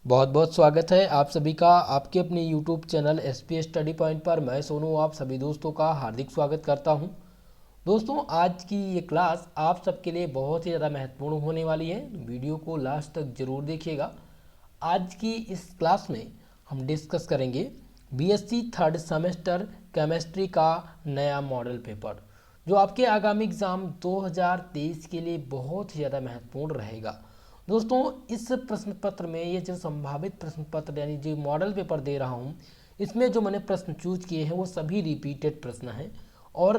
बहुत बहुत स्वागत है आप सभी का आपके अपने YouTube channel SP study point पर। मैं सोनू आप सभी दोस्तों का हार्दिक स्वागत करता हूं। दोस्तों, आज की ये क्लास आप सबके लिए बहुत ही ज़्यादा महत्वपूर्ण होने वाली है। वीडियो को लास्ट तक जरूर देखिएगा। आज की इस क्लास में हम डिस्कस करेंगे बीएससी थर्ड सेमेस्टर केमिस्ट्री का नया मॉडल पेपर, जो आपके आगामी एग्ज़ाम 2023 के लिए बहुत ही ज़्यादा महत्वपूर्ण रहेगा। दोस्तों, इस प्रश्न पत्र में ये जो संभावित प्रश्न पत्र यानी जो मॉडल पेपर दे रहा हूँ, इसमें जो मैंने प्रश्न चूज किए हैं वो सभी रिपीटेड प्रश्न हैं और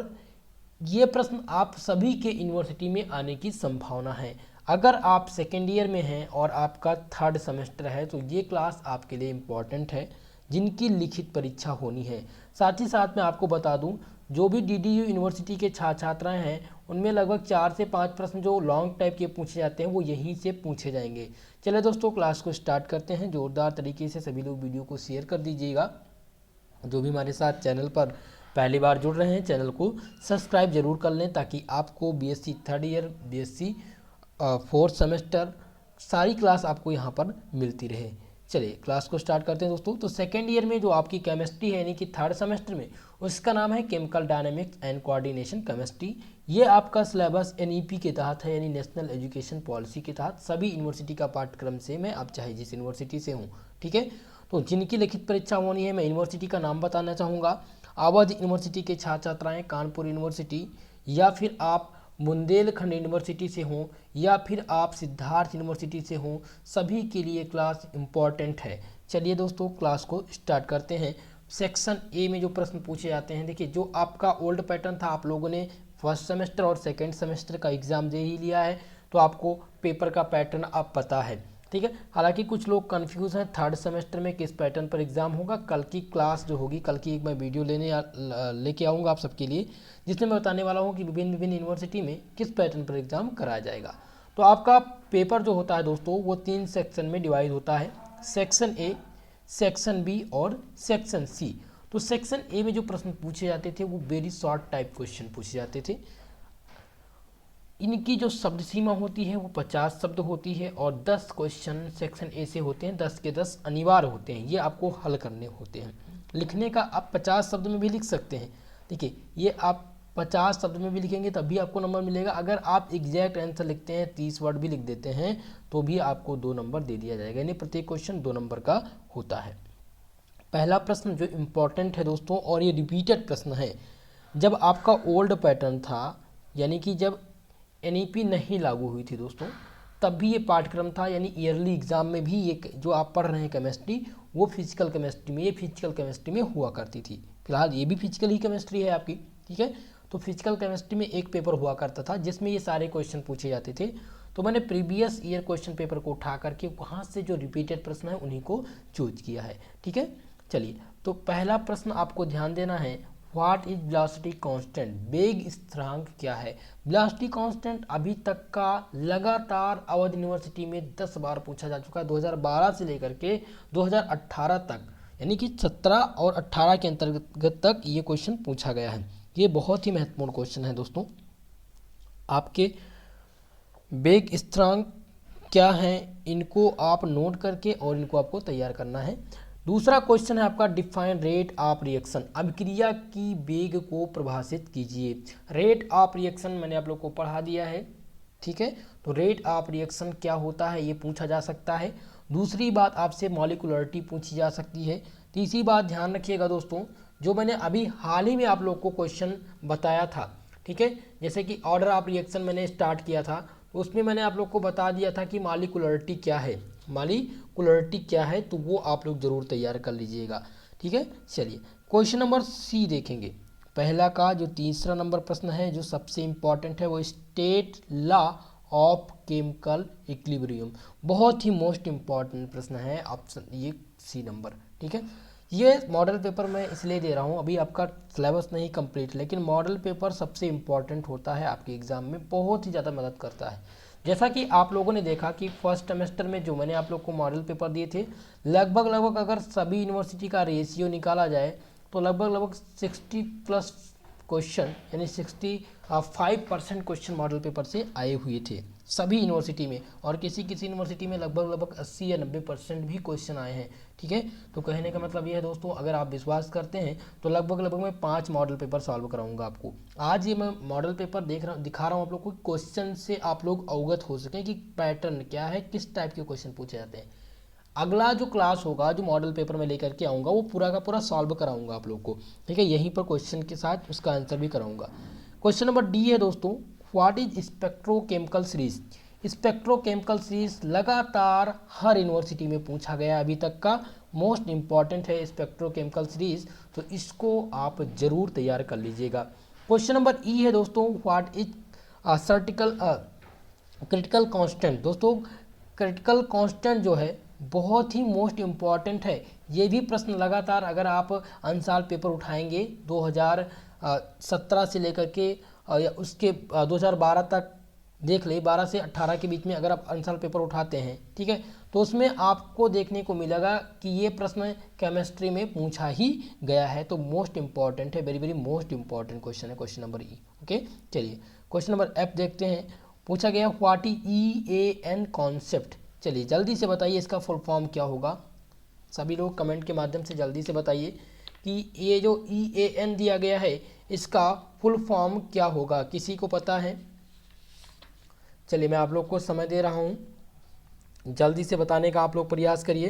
ये प्रश्न आप सभी के यूनिवर्सिटी में आने की संभावना है। अगर आप सेकेंड ईयर में हैं और आपका थर्ड सेमेस्टर है तो ये क्लास आपके लिए इम्पॉर्टेंट है, जिनकी लिखित परीक्षा होनी है। साथ ही साथ मैं आपको बता दूं, जो भी डीडीयू यूनिवर्सिटी के छात्राएं हैं उनमें लगभग 4 से 5 प्रश्न जो लॉन्ग टाइप के पूछे जाते हैं वो यहीं से पूछे जाएंगे। चलिए दोस्तों, क्लास को स्टार्ट करते हैं। जोरदार तरीके से सभी लोग वीडियो को शेयर कर दीजिएगा। जो भी हमारे साथ चैनल पर पहली बार जुड़ रहे हैं, चैनल को सब्सक्राइब जरूर कर लें ताकि आपको BSc third year, BSc fourth semester सारी क्लास आपको यहाँ पर मिलती रहे। चलिए क्लास को स्टार्ट करते हैं दोस्तों। तो सेकेंड ईयर में जो आपकी केमिस्ट्री है यानी कि थर्ड सेमेस्टर में, उसका नाम है chemical dynamics and coordination chemistry. ये आपका सिलेबस एनईपी के तहत है, यानी नेशनल एजुकेशन पॉलिसी के तहत सभी यूनिवर्सिटी का पाठ्यक्रम से मैं, आप चाहे जिस यूनिवर्सिटी से हूँ, ठीक है। तो जिनकी लिखित परीक्षा होनी है, मैं यूनिवर्सिटी का नाम बताना चाहूँगा। अवध यूनिवर्सिटी के छात्र छात्राएँ, कानपुर यूनिवर्सिटी, या फिर आप बुंदेलखंड यूनिवर्सिटी से हों, या फिर आप सिद्धार्थ यूनिवर्सिटी से हों, सभी के लिए क्लास इम्पॉर्टेंट है। चलिए दोस्तों, क्लास को स्टार्ट करते हैं। सेक्शन ए में जो प्रश्न पूछे जाते हैं, देखिए जो आपका ओल्ड पैटर्न था, आप लोगों ने फर्स्ट सेमेस्टर और सेकेंड सेमेस्टर का एग्ज़ाम दे ही लिया है, तो आपको पेपर का पैटर्न अब पता है, ठीक है। हालांकि कुछ लोग कंफ्यूज हैं थर्ड सेमेस्टर में किस पैटर्न पर एग्ज़ाम होगा। कल की क्लास जो होगी, कल की एक मैं वीडियो लेके आऊँगा आप सबके लिए, जिसमें मैं बताने वाला हूँ कि विभिन्न विभिन्न यूनिवर्सिटी में किस पैटर्न पर एग्ज़ाम कराया जाएगा। तो आपका पेपर जो होता है दोस्तों, वो 3 सेक्शन में डिवाइड होता है, सेक्शन ए, सेक्शन बी और सेक्शन सी। तो सेक्शन ए में जो प्रश्न पूछे जाते थे वो वेरी शॉर्ट टाइप क्वेश्चन पूछे जाते थे। इनकी जो शब्द सीमा होती है वो 50 शब्द होती है और 10 क्वेश्चन सेक्शन ए से होते हैं। 10 के 10 अनिवार्य होते हैं, ये आपको हल करने होते हैं। लिखने का आप 50 शब्द में भी लिख सकते हैं। देखिए, ये आप 50 शब्द में भी लिखेंगे तब भी आपको नंबर मिलेगा। अगर आप एग्जैक्ट आंसर लिखते हैं, 30 वर्ड भी लिख देते हैं, तो भी आपको 2 नंबर दे दिया जाएगा, यानी प्रत्येक क्वेश्चन 2 नंबर का होता है। पहला प्रश्न जो इम्पोर्टेंट है दोस्तों, और ये रिपीटेड प्रश्न है, जब आपका ओल्ड पैटर्न था, यानी कि जब एनईपी नहीं लागू हुई थी दोस्तों, तब भी ये पाठ्यक्रम था, यानी ईयरली एग्जाम में भी ये जो आप पढ़ रहे हैं केमिस्ट्री, वो फिजिकल केमिस्ट्री में, ये फिजिकल केमिस्ट्री में हुआ करती थी। फिलहाल ये भी फिजिकल ही केमिस्ट्री है आपकी, ठीक है। तो फिजिकल केमिस्ट्री में एक पेपर हुआ करता था जिसमें ये सारे क्वेश्चन पूछे जाते थे। तो मैंने प्रीवियस ईयर क्वेश्चन पेपर को उठा करके वहाँ से जो रिपीटेड प्रश्न है उन्हीं को चूज किया है, ठीक है। चलिए, तो पहला प्रश्न आपको ध्यान देना है, व्हाट इज वेलोसिटी कांस्टेंट, वेग स्थिरांक क्या है। वेलोसिटी कांस्टेंट अभी तक का लगातार अवध यूनिवर्सिटी में 10 बार पूछा जा चुका है, 2012 से लेकर के 2018 तक, यानी कि 17 और 18 के अंतर्गत तक ये क्वेश्चन पूछा गया है। ये बहुत ही महत्वपूर्ण क्वेश्चन है दोस्तों। आपके वेग स्थिरांक क्या है, इनको आप नोट करके और इनको आपको तैयार करना है। दूसरा क्वेश्चन है आपका, डिफाइन रेट ऑफ रिएक्शन, अभिक्रिया की वेग को परिभाषित कीजिए। रेट ऑफ रिएक्शन मैंने आप लोग को पढ़ा दिया है, ठीक है। तो रेट ऑफ रिएक्शन क्या होता है ये पूछा जा सकता है। दूसरी बात आपसे मॉलिक्यूलरिटी पूछी जा सकती है। तीसरी बात ध्यान रखिएगा दोस्तों, जो मैंने अभी हाल ही में आप लोग को क्वेश्चन बताया था, ठीक है, जैसे कि ऑर्डर ऑफ रिएक्शन मैंने स्टार्ट किया था, तो उसमें मैंने आप लोग को बता दिया था कि मॉलिक्यूलरिटी क्या है, मॉलिक्यूलरिटी क्या है, तो वो आप लोग जरूर तैयार कर लीजिएगा, ठीक है। चलिए क्वेश्चन नंबर सी देखेंगे। पहला का जो तीसरा नंबर प्रश्न है, जो सबसे इंपॉर्टेंट है, वो state law of chemical equilibrium, बहुत ही मोस्ट इंपॉर्टेंट प्रश्न है, ऑप्शन ये सी नंबर, ठीक है। ये मॉडल पेपर मैं इसलिए दे रहा हूँ, अभी आपका सिलेबस नहीं कंप्लीट, लेकिन मॉडल पेपर सबसे इम्पॉर्टेंट होता है आपके एग्जाम में, बहुत ही ज़्यादा मदद करता है। जैसा कि आप लोगों ने देखा कि फर्स्ट सेमेस्टर में जो मैंने आप लोग को मॉडल पेपर दिए थे, लगभग अगर सभी यूनिवर्सिटी का रेशियो निकाला जाए तो लगभग 60+ क्वेश्चन यानी 65% क्वेश्चन मॉडल पेपर से आए हुए थे सभी यूनिवर्सिटी में, और किसी किसी यूनिवर्सिटी में लगभग 80 या 90% भी क्वेश्चन आए हैं। ठीक है, तो कहने का मतलब ये है दोस्तों, अगर आप विश्वास करते हैं तो लगभग मैं 5 मॉडल पेपर सॉल्व कराऊंगा आपको। आज ये मैं मॉडल पेपर दिखा रहा हूँ आप लोग को, क्वेश्चन से आप लोग अवगत हो सकें कि पैटर्न क्या है, किस टाइप के क्वेश्चन पूछे जाते हैं। अगला जो क्लास होगा, जो मॉडल पेपर में लेकर के आऊँगा, वो पूरा का पूरा सॉल्व कराऊंगा आप लोग को। ठीक है, यहीं पर क्वेश्चन के साथ उसका आंसर भी कराऊंगा। क्वेश्चन नंबर डी है दोस्तों, what is spectrochemical series. Spectrochemical series लगातार हर यूनिवर्सिटी में पूछा गया अभी तक का, मोस्ट इंपॉर्टेंट है स्पेक्ट्रोकेमिकल सीरीज, तो इसको आप जरूर तैयार कर लीजिएगा। क्वेश्चन नंबर ई है दोस्तों, व्हाट इज क्रिटिकल कांस्टेंट। दोस्तों क्रिटिकल कांस्टेंट जो है बहुत ही मोस्ट इम्पॉर्टेंट है। ये भी प्रश्न लगातार अगर आप अनसाल पेपर उठाएंगे 2017 से लेकर के या उसके 2012 तक देख ले, 12 से 18 के बीच में अगर आप अनसाल पेपर उठाते हैं, ठीक है, तो उसमें आपको देखने को मिलेगा कि ये प्रश्न केमिस्ट्री में पूछा ही गया है। तो मोस्ट इंपॉर्टेंट है, very very most important question है क्वेश्चन नंबर ई। ओके, चलिए क्वेश्चन नंबर एफ देखते हैं। पूछा गया व्हाट इज EAN कॉन्सेप्ट। चलिए जल्दी से बताइए इसका फुल फॉर्म क्या होगा। सभी लोग कमेंट के माध्यम से जल्दी से बताइए कि ये जो EAN दिया गया है इसका फुल फॉर्म क्या होगा, किसी को पता है? चलिए मैं आप लोग को समय दे रहा हूँ, जल्दी से बताने का आप लोग प्रयास करिए।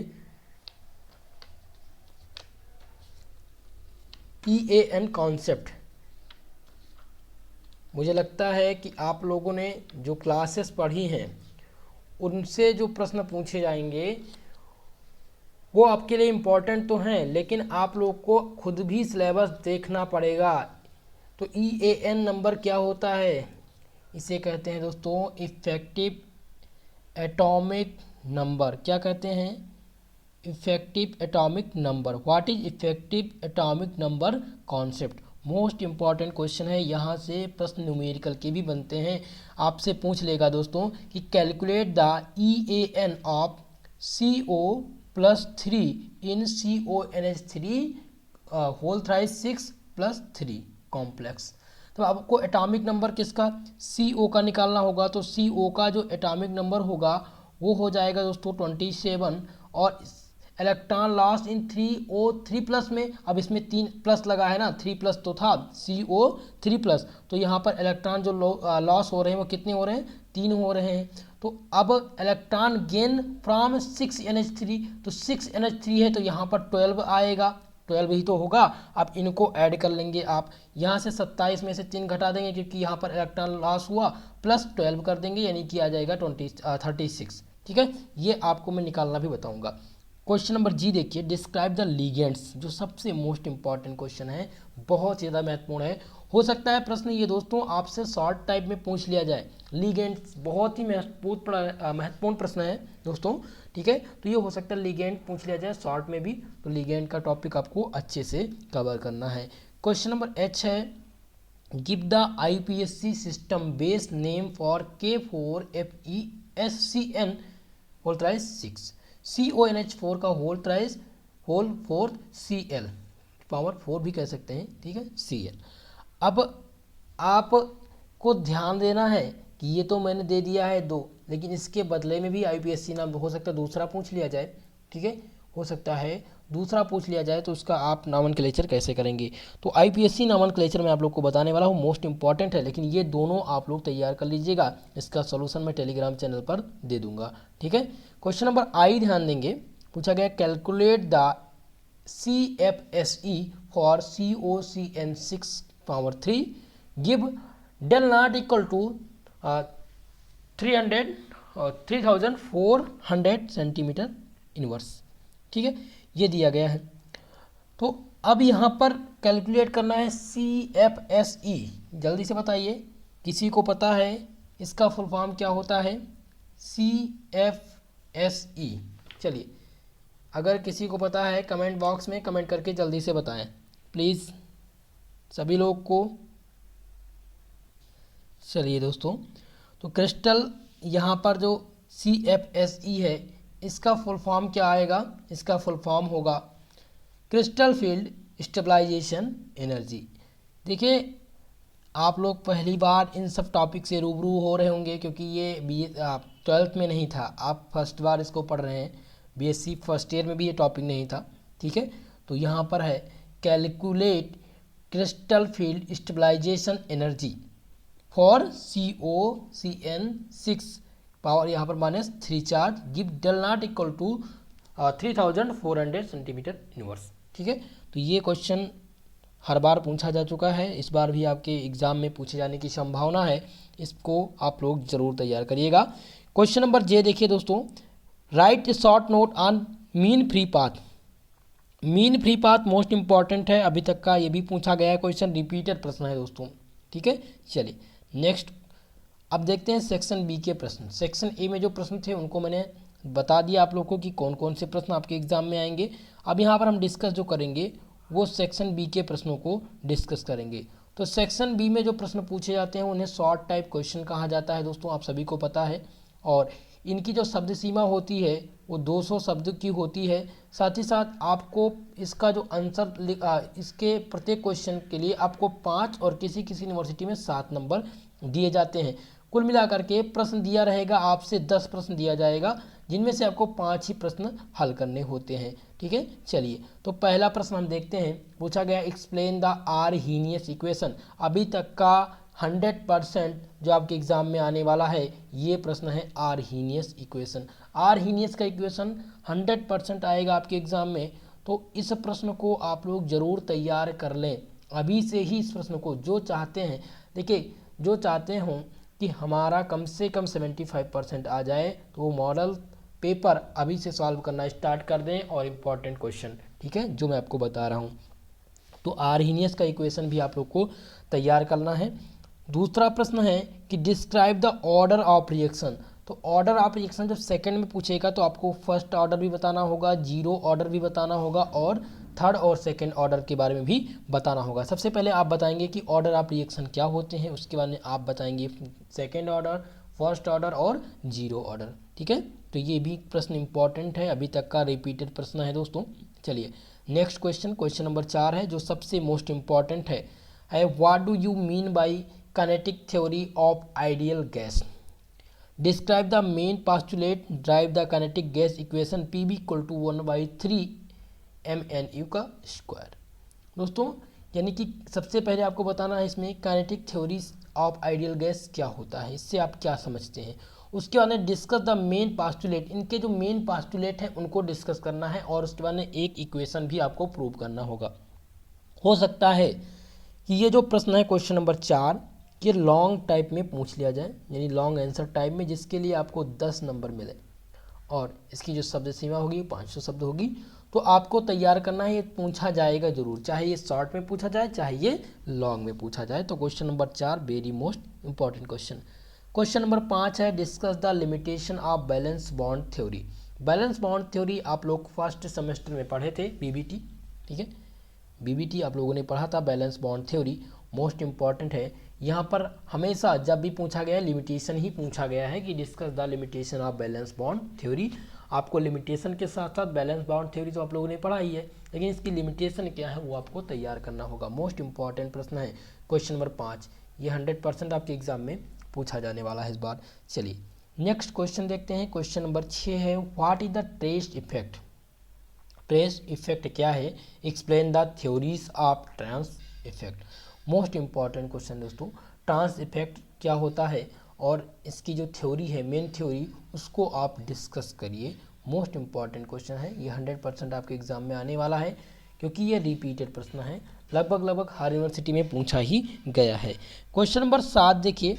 EAN कॉन्सेप्ट, मुझे लगता है कि आप लोगों ने जो क्लासेस पढ़ी हैं उनसे जो प्रश्न पूछे जाएंगे वो आपके लिए इम्पोर्टेंट तो हैं, लेकिन आप लोग को खुद भी सिलेबस देखना पड़ेगा। तो EAN नंबर क्या होता है? इसे कहते हैं दोस्तों इफेक्टिव एटॉमिक नंबर। क्या कहते हैं? Effective atomic number. What is effective atomic number concept. Most important question है, यहाँ से प्रश्न न्यूमेरिकल के भी बनते हैं। आपसे पूछ लेगा दोस्तों कि calculate the EAN of CO+3 in CONH3 whole thrice 6+3 complex. तो आपको एटॉमिक नंबर किसका? CO का निकालना होगा। तो CO का जो एटॉमिक नंबर होगा वो हो जाएगा दोस्तों 27, और इलेक्ट्रॉन लॉस इन 3O3+ में, अब इसमें 3 प्लस लगा है ना, 3+ तो था CO3+, तो यहाँ पर इलेक्ट्रॉन जो लॉस हो रहे हैं वो कितने हो रहे हैं? 3 हो रहे हैं। तो अब इलेक्ट्रॉन गेन फ्रॉम 6NH3, तो 6NH3 है तो यहाँ पर 12 आएगा, 12 ही तो होगा। अब इनको ऐड कर लेंगे आप, यहाँ से 27 में से 3 घटा देंगे क्योंकि यहाँ पर इलेक्ट्रॉन लॉस हुआ, प्लस 12 कर देंगे यानी कि आ जाएगा 36। ठीक है, ये आपको मैं निकालना भी बताऊंगा। क्वेश्चन नंबर जी देखिए, डिस्क्राइब द लिगेंड्स, जो सबसे मोस्ट इंपॉर्टेंट क्वेश्चन है, बहुत ज़्यादा महत्वपूर्ण है। हो सकता है प्रश्न ये दोस्तों आपसे शॉर्ट टाइप में पूछ लिया जाए। लिगेंड्स बहुत ही महत्वपूर्ण प्रश्न है दोस्तों, ठीक है, तो ये हो सकता है लिगेंड पूछ लिया जाए शॉर्ट में भी, तो लिगेंड का टॉपिक आपको अच्छे से कवर करना है। क्वेश्चन नंबर एच है, give the IPSC system based name for K4FeSCN whole thrice 6, CONH4 का whole thrice whole 4 Cl power 4 भी कह सकते हैं, ठीक है, Cl। अब आपको ध्यान देना है कि ये तो मैंने दे दिया है 2, लेकिन इसके बदले में भी IPSC नाम हो सकता है दूसरा पूछ लिया जाए, ठीक है, हो सकता है दूसरा पूछ लिया जाए, तो उसका आप नॉमेनक्लेचर कैसे करेंगे। तो IPSC नॉमेनक्लेचर मैं आप लोग को बताने वाला हूँ, मोस्ट इंपॉर्टेंट है, लेकिन ये दोनों आप लोग तैयार कर लीजिएगा। इसका सोल्यूशन मैं टेलीग्राम चैनल पर दे दूंगा, ठीक है। क्वेश्चन नंबर आई ध्यान देंगे, पूछा गया calculate the CFSE for COCN6 power 3 give del naught equal to 3400 centimetre inverse, ठीक है, ये दिया गया है। तो अब यहाँ पर कैलकुलेट करना है CFSE, जल्दी से बताइए, किसी को पता है इसका फुल फॉर्म क्या होता है? CFSE, चलिए अगर किसी को पता है कमेंट बॉक्स में कमेंट करके जल्दी से बताएं प्लीज़ सभी लोग को। चलिए दोस्तों, तो क्रिस्टल यहाँ पर जो CFSE है इसका फुल फॉर्म क्या आएगा? इसका फुल फॉर्म होगा क्रिस्टल फील्ड स्टेबलाइजेशन एनर्जी। देखिए आप लोग पहली बार इन सब टॉपिक से रूबरू हो रहे होंगे, क्योंकि ये ट्वेल्थ में नहीं था, आप फर्स्ट बार इसको पढ़ रहे हैं। बीएससी फर्स्ट ईयर में भी ये टॉपिक नहीं था, ठीक है। तो यहाँ पर है calculate crystal field stabilisation energy for COCN6 power यहाँ पर -3 charge give del naught equal to 3400 centimetre inverse, ठीक है। तो ये क्वेश्चन हर बार पूछा जा चुका है, इस बार भी आपके एग्जाम में पूछे जाने की संभावना है, इसको आप लोग जरूर तैयार करिएगा। क्वेश्चन नंबर जे देखिए दोस्तों, right A short note on mean free path. Mean free path most important है, अभी तक का ये भी पूछा गया है क्वेश्चन, रिपीटेड प्रश्न है दोस्तों, ठीक है। चलिए नेक्स्ट अब देखते हैं सेक्शन बी के प्रश्न। सेक्शन ए में जो प्रश्न थे उनको मैंने बता दिया आप लोगों को कि कौन कौन से प्रश्न आपके एग्जाम में आएंगे। अब यहाँ पर हम डिस्कस जो करेंगे वो सेक्शन बी के प्रश्नों को डिस्कस करेंगे। तो सेक्शन बी में जो प्रश्न पूछे जाते हैं उन्हें शॉर्ट टाइप क्वेश्चन कहा जाता है दोस्तों, आप सभी को पता है। और इनकी जो शब्द सीमा होती है वो 200 शब्द की होती है। साथ ही साथ आपको इसका जो आंसर इसके प्रत्येक क्वेश्चन के लिए आपको 5 और किसी किसी यूनिवर्सिटी में 7 नंबर दिए जाते हैं। कुल मिलाकर के प्रश्न दिया रहेगा आपसे 10 प्रश्न दिया जाएगा, जिनमें से आपको 5 ही प्रश्न हल करने होते हैं, ठीक है। चलिए तो पहला प्रश्न हम देखते हैं, पूछा गया एक्सप्लेन द आर्हीनियस इक्वेशन। अभी तक का 100% जो आपके एग्जाम में आने वाला है ये प्रश्न है आर्हीनियस इक्वेशन। आर्हीनियस का इक्वेशन 100% आएगा आपके एग्जाम में, तो इस प्रश्न को आप लोग जरूर तैयार कर लें अभी से ही। इस प्रश्न को जो चाहते हैं, देखिए जो चाहते हों कि हमारा कम से कम 75% आ जाए, तो वो मॉडल पेपर अभी से सॉल्व करना स्टार्ट कर दें, और इम्पॉर्टेंट क्वेश्चन, ठीक है, जो मैं आपको बता रहा हूँ। तो आर्हीनियस का इक्वेशन भी आप लोग को तैयार करना है। दूसरा प्रश्न है कि describe the order of reaction. तो ऑर्डर ऑफ रिएक्शन जब सेकंड में पूछेगा तो आपको फर्स्ट ऑर्डर भी बताना होगा, जीरो ऑर्डर भी बताना होगा, और थर्ड और सेकंड ऑर्डर के बारे में भी बताना होगा। सबसे पहले आप बताएंगे कि ऑर्डर ऑफ रिएक्शन क्या होते हैं, उसके बाद में आप बताएंगे सेकंड ऑर्डर, फर्स्ट ऑर्डर और जीरो ऑर्डर, ठीक है। तो ये भी प्रश्न इंपॉर्टेंट है, अभी तक का रिपीटेड प्रश्न है दोस्तों। चलिए नेक्स्ट क्वेश्चन, क्वेश्चन नंबर 4 है, जो सबसे मोस्ट इंपॉर्टेंट है what do you mean by kinetic theory of ideal gas. Describe the main postulate, derive the kinetic gas equation PV equal to 1/3 mnu का स्क्वायर। दोस्तों यानी कि सबसे पहले आपको बताना है इसमें kinetic theory of ideal gas क्या होता है, इससे आप क्या समझते हैं। उसके बाद में डिस्कस द मेन पास्टुलेट, इनके जो मेन पास्टुलेट हैं उनको डिस्कस करना है, और उसके बाद में एक इक्वेशन भी आपको प्रूव करना होगा। हो सकता है कि ये जो प्रश्न है क्वेश्चन नंबर 4 ये लॉन्ग टाइप में पूछ लिया जाए, यानी लॉन्ग आंसर टाइप में, जिसके लिए आपको 10 नंबर मिले, और इसकी जो शब्द सीमा होगी 500 शब्द होगी। तो आपको तैयार करना है, ये पूछा जाएगा जरूर, चाहे ये शॉर्ट में पूछा जाए चाहे ये लॉन्ग में पूछा जाए। तो question number 4 very most important question. Question number 5 है discuss the limitation of valence bond theory. Valence bond theory आप लोग फर्स्ट सेमेस्टर में पढ़े थे, BBT, ठीक है, BBT आप लोगों ने पढ़ा था। Valence bond theory most important है। यहाँ पर हमेशा जब भी पूछा गया लिमिटेशन ही पूछा गया है कि discuss the limitation of valence bond theory. आपको लिमिटेशन के साथ साथ बैलेंस बॉन्ड थ्योरी तो आप लोगों ने पढ़ा ही है, लेकिन इसकी लिमिटेशन क्या है वो आपको तैयार करना होगा। मोस्ट इंपॉर्टेंट प्रश्न है क्वेश्चन नंबर 5, ये 100% आपके एग्जाम में पूछा जाने वाला है इस बार। चलिए नेक्स्ट क्वेश्चन देखते हैं, क्वेश्चन नंबर 6 है what is the trans effect. Trans effect क्या है, explain the theories of trans effect. Most important question दोस्तों, ट्रांस इफेक्ट क्या होता है और इसकी जो थ्योरी है मेन थ्योरी उसको आप डिस्कस करिए। मोस्ट इंपॉर्टेंट क्वेश्चन है, ये 100% आपके एग्जाम में आने वाला है, क्योंकि ये रिपीटेड प्रश्न है, लगभग हर यूनिवर्सिटी में पूछा ही गया है। क्वेश्चन नंबर 7 देखिए,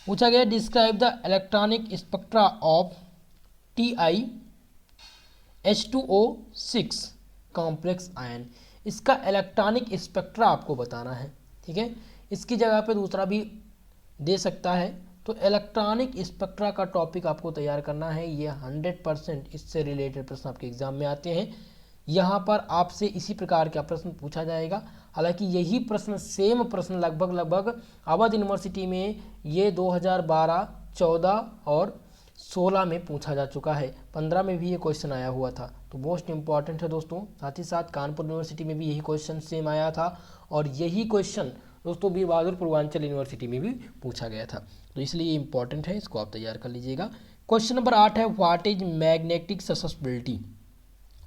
पूछा गया describe the electronic spectra of TiH2O6 complex ion. इसका इलेक्ट्रॉनिक स्पेक्ट्रा आपको बताना है, ठीक है, इसकी जगह पे दूसरा भी दे सकता है। तो इलेक्ट्रॉनिक स्पेक्ट्रा का टॉपिक आपको तैयार करना है, ये 100% इससे रिलेटेड प्रश्न आपके एग्जाम में आते हैं। यहाँ पर आपसे इसी प्रकार का प्रश्न पूछा जाएगा, हालांकि यही प्रश्न सेम प्रश्न लगभग अवध यूनिवर्सिटी में ये 2012, 14 और 16 में पूछा जा चुका है, 15 में भी ये क्वेश्चन आया हुआ था। तो मोस्ट इंपॉर्टेंट है दोस्तों। साथ ही साथ कानपुर यूनिवर्सिटी में भी यही क्वेश्चन सेम आया था, और यही क्वेश्चन दोस्तों वीर बहादुर पूर्वांचल यूनिवर्सिटी में भी पूछा गया था, तो इसलिए ये इंपॉर्टेंट है, इसको आप तैयार कर लीजिएगा। क्वेश्चन नंबर 8 है what is magnetic susceptibility.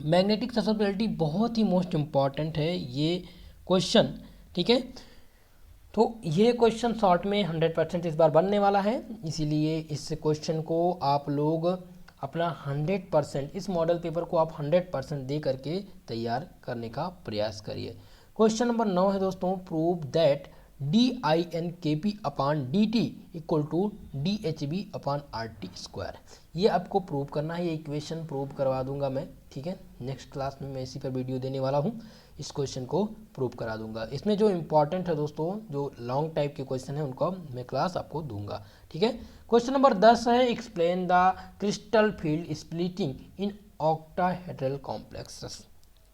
Magnetic susceptibility बहुत ही मोस्ट इम्पॉर्टेंट है ये क्वेश्चन, ठीक है। तो ये क्वेश्चन शॉर्ट में 100% इस बार बनने वाला है, इसीलिए इस क्वेश्चन को आप लोग अपना 100%, इस मॉडल पेपर को आप 100% दे करके तैयार करने का प्रयास करिए। क्वेश्चन नंबर 9 है दोस्तों, prove that DINKP upon DT equal to DHB upon RT square. ये आपको प्रूव करना है, ये इक्वेशन प्रूव करवा दूंगा मैं, ठीक है। नेक्स्ट क्लास में मैं इसी पर वीडियो देने वाला हूँ, इस क्वेश्चन को प्रूव करा दूंगा। इसमें जो इंपॉर्टेंट है दोस्तों, जो लॉन्ग टाइप के क्वेश्चन है उनको मैं क्लास आपको दूंगा, ठीक है। क्वेश्चन नंबर 10 है explain the crystal field splitting in octahedral complexes.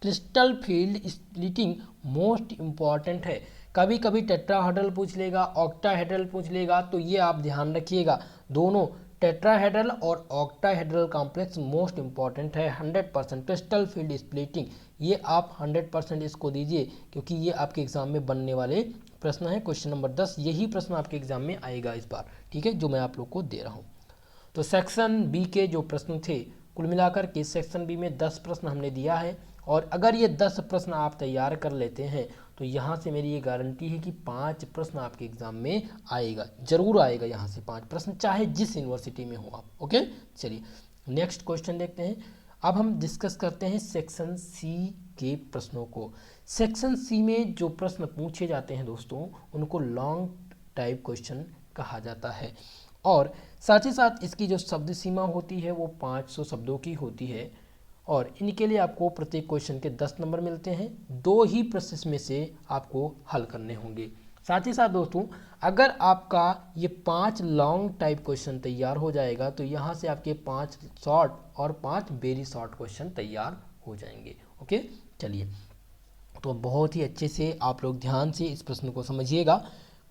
Crystal field splitting most important है, कभी कभी टेट्राहेड्रल पूछ लेगा, ऑक्टाहेड्रल पूछ लेगा, तो ये आप ध्यान रखिएगा, दोनों टेट्राहेड्रल और ऑक्टाहेड्रल कॉम्प्लेक्स मोस्ट इंपॉर्टेंट है। 100% क्रिस्टल फील्ड स्प्लिटिंग, ये आप 100% इसको दीजिए, क्योंकि ये आपके एग्जाम में बनने वाले प्रश्न है। क्वेश्चन नंबर 10 यही प्रश्न आपके एग्जाम में आएगा इस बार, ठीक है, जो मैं आप लोग को दे रहा हूँ। तो सेक्शन बी के जो प्रश्न थे, कुल मिलाकर के सेक्शन बी में 10 प्रश्न हमने दिया है, और अगर ये 10 प्रश्न आप तैयार कर लेते हैं तो यहाँ से मेरी ये गारंटी है कि 5 प्रश्न आपके एग्जाम में आएगा, जरूर आएगा यहाँ से 5 प्रश्न, चाहे जिस यूनिवर्सिटी में हो आप, ओके। चलिए नेक्स्ट क्वेश्चन देखते हैं। अब हम डिस्कस करते हैं सेक्शन सी के प्रश्नों को। सेक्शन सी में जो प्रश्न पूछे जाते हैं दोस्तों, उनको लॉन्ग टाइप क्वेश्चन कहा जाता है, और साथ ही साथ इसकी जो शब्द सीमा होती है वो 500 शब्दों की होती है, और इनके लिए आपको प्रत्येक क्वेश्चन के 10 नंबर मिलते हैं, 2 ही प्रोसेस में से आपको हल करने होंगे। साथ ही साथ दोस्तों, अगर आपका ये 5 लॉन्ग टाइप क्वेश्चन तैयार हो जाएगा तो यहाँ से आपके 5 शॉर्ट और 5 वेरी शॉर्ट क्वेश्चन तैयार हो जाएंगे, ओके। चलिए, तो बहुत ही अच्छे से आप लोग ध्यान से इस प्रश्न को समझिएगा।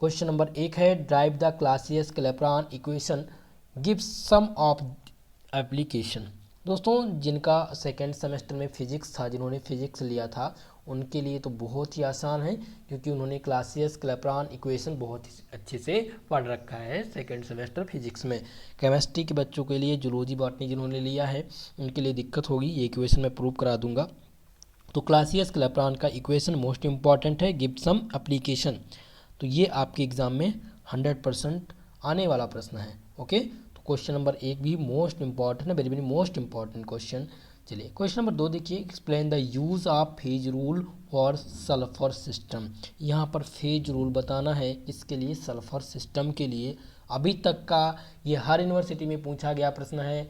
क्वेश्चन नंबर 1 है derive the Clausius Clapeyron equation give some of application. दोस्तों जिनका सेकेंड सेमेस्टर में फिजिक्स था, जिन्होंने फिजिक्स लिया था, उनके लिए तो बहुत ही आसान है, क्योंकि उन्होंने क्लासियस-क्लैपेरॉन इक्वेशन बहुत ही अच्छे से पढ़ रखा है सेकेंड सेमेस्टर फिजिक्स में। केमिस्ट्री के बच्चों के लिए, जूलॉजी बॉटनी जिन्होंने लिया है, उनके लिए दिक्कत होगी, ये इक्वेशन मैं प्रूव करा दूंगा। तो क्लासियस-क्लैपेरॉन का इक्वेशन मोस्ट इंपॉर्टेंट है, गिव सम एप्लीकेशन, तो ये आपके एग्जाम में 100% आने वाला प्रश्न है, ओके। तो क्वेश्चन नंबर 1 भी मोस्ट इंपॉर्टेंट है, very very most important question. चलिए क्वेश्चन नंबर 2 देखिए, explain the use of phase rule for sulphur system. यहाँ पर फेज रूल बताना है, इसके लिए सल्फर सिस्टम के लिए। अभी तक का ये हर यूनिवर्सिटी में पूछा गया प्रश्न है,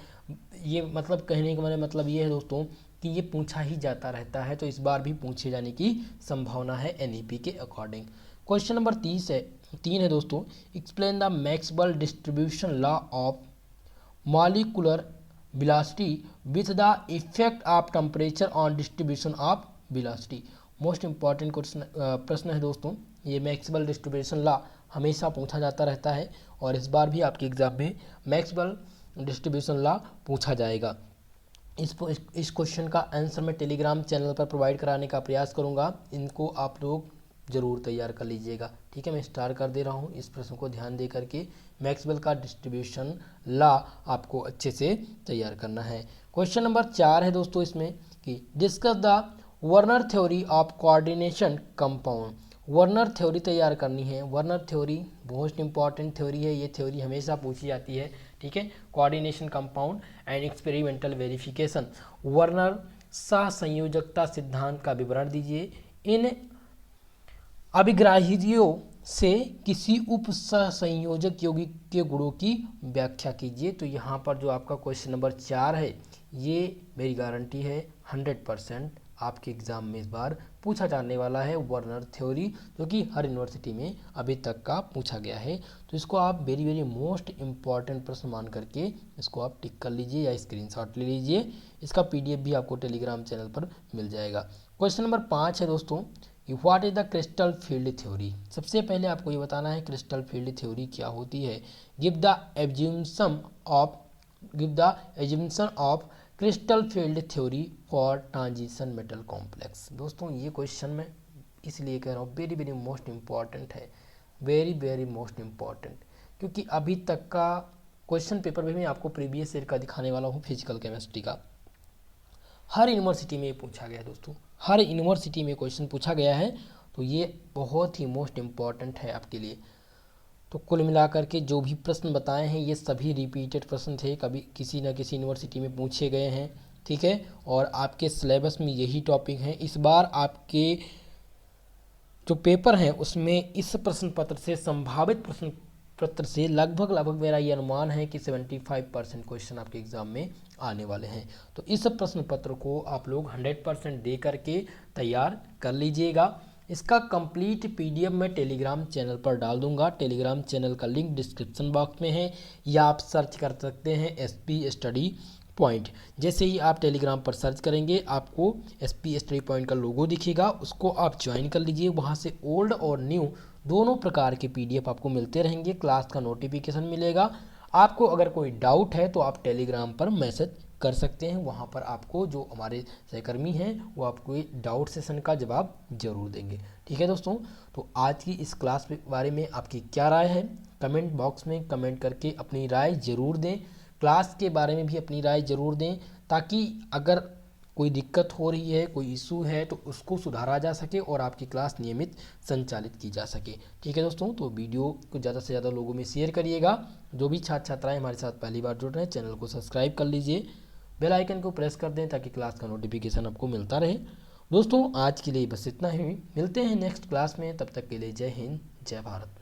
ये मतलब कहने का मेरा मतलब ये है दोस्तों कि ये पूछा ही जाता रहता है, तो इस बार भी पूछे जाने की संभावना है एनईपी के अकॉर्डिंग। क्वेश्चन नंबर 3 है दोस्तों, explain the Maxwell distribution law of molecular velocity with the effect of temperature on distribution of velocity. Most important प्रश्न है दोस्तों, ये मैक्सवेल डिस्ट्रीब्यूशन लॉ हमेशा पूछा जाता रहता है, और इस बार भी आपके एग्जाम में मैक्सवेल डिस्ट्रीब्यूशन लॉ पूछा जाएगा। इस क्वेश्चन का आंसर मैं टेलीग्राम चैनल पर प्रोवाइड कराने का प्रयास करूंगा, इनको आप लोग जरूर तैयार कर लीजिएगा, ठीक है। मैं स्टार कर दे रहा हूँ, इस प्रश्न को ध्यान दे करके मैक्सवेल का डिस्ट्रीब्यूशन लॉ आपको अच्छे से तैयार करना है। क्वेश्चन नंबर 4 है दोस्तों इसमें कि discuss the Werner theory of coordination compound. Werner theory तैयार करनी है। Werner theory most important theory है, ये थ्योरी हमेशा पूछी जाती है, ठीक है। Coordination compound and experimental verification. Werner सहसंयोजकता सिद्धांत का विवरण दीजिए। इन अभिग्राहियों से किसी उप सहसंयोजक यौगिक के गुणों की व्याख्या कीजिए। तो यहाँ पर जो आपका क्वेश्चन नंबर 4 है, ये मेरी गारंटी है 100% आपके एग्जाम में इस बार पूछा जाने वाला है वर्नर थ्योरी, जो कि हर यूनिवर्सिटी में अभी तक का पूछा गया है। तो इसको आप वेरी वेरी मोस्ट इंपॉर्टेंट प्रश्न मान करके इसको आप टिक कर लीजिए या स्क्रीनशॉट ले लीजिए। इसका पीडीएफ भी आपको टेलीग्राम चैनल पर मिल जाएगा। क्वेश्चन नंबर 5 है दोस्तों, what is the crystal field theory. सबसे पहले आपको ये बताना है क्रिस्टल फील्ड थ्योरी क्या होती है। Give the assumption of crystal field theory for transition metal complex. दोस्तों ये क्वेश्चन मैं इसलिए कह रहा हूँ वेरी वेरी मोस्ट इम्पॉर्टेंट है, वेरी वेरी मोस्ट इम्पॉर्टेंट, क्योंकि अभी तक का क्वेश्चन पेपर भी मैं आपको प्रीवियस ईयर का दिखाने वाला हूँ फिजिकल केमिस्ट्री का। हर यूनिवर्सिटी में ये पूछा गया है दोस्तों, हर यूनिवर्सिटी में क्वेश्चन पूछा गया है, तो ये बहुत ही मोस्ट इम्पॉर्टेंट है आपके लिए। तो कुल मिलाकर के जो भी प्रश्न बताए हैं ये सभी रिपीटेड प्रश्न थे, कभी किसी न किसी यूनिवर्सिटी में पूछे गए हैं, ठीक है। और आपके सिलेबस में यही टॉपिक हैं। इस बार आपके जो पेपर हैं उसमें इस प्रश्न पत्र से, संभावित प्रश्न पत्र से लगभग मेरा ये अनुमान है कि 75% क्वेश्चन आपके एग्जाम में आने वाले हैं। तो इस प्रश्न पत्र को आप लोग 100% दे करके तैयार कर लीजिएगा। इसका कंप्लीट पीडीएफ मैं टेलीग्राम चैनल पर डाल दूंगा। टेलीग्राम चैनल का लिंक डिस्क्रिप्शन बॉक्स में है, या आप सर्च कर सकते हैं एसपी स्टडी पॉइंट। जैसे ही आप टेलीग्राम पर सर्च करेंगे आपको एसपी स्टडी पॉइंट का लोगो दिखेगा, उसको आप ज्वाइन कर लीजिए। वहाँ से ओल्ड और न्यू दोनों प्रकार के पीडीएफ आपको मिलते रहेंगे, क्लास का नोटिफिकेशन मिलेगा। आपको अगर कोई डाउट है तो आप टेलीग्राम पर मैसेज कर सकते हैं, वहाँ पर आपको जो हमारे सहकर्मी हैं वो आपको डाउट सेशन का जवाब जरूर देंगे, ठीक है दोस्तों। तो आज की इस क्लास के बारे में आपकी क्या राय है, कमेंट बॉक्स में कमेंट करके अपनी राय ज़रूर दें। क्लास के बारे में भी अपनी राय ज़रूर दें, ताकि अगर कोई दिक्कत हो रही है, कोई इशू है, तो उसको सुधारा जा सके और आपकी क्लास नियमित संचालित की जा सके, ठीक है दोस्तों। तो वीडियो को ज़्यादा से ज़्यादा लोगों में शेयर करिएगा। जो भी छात्र छात्राएं हमारे साथ पहली बार जुड़ रहे हैं, चैनल को सब्सक्राइब कर लीजिए, बेल आइकन को प्रेस कर दें ताकि क्लास का नोटिफिकेशन आपको मिलता रहे। दोस्तों आज के लिए बस इतना ही, मिलते हैं नेक्स्ट क्लास में, तब तक के लिए जय हिंद जय भारत।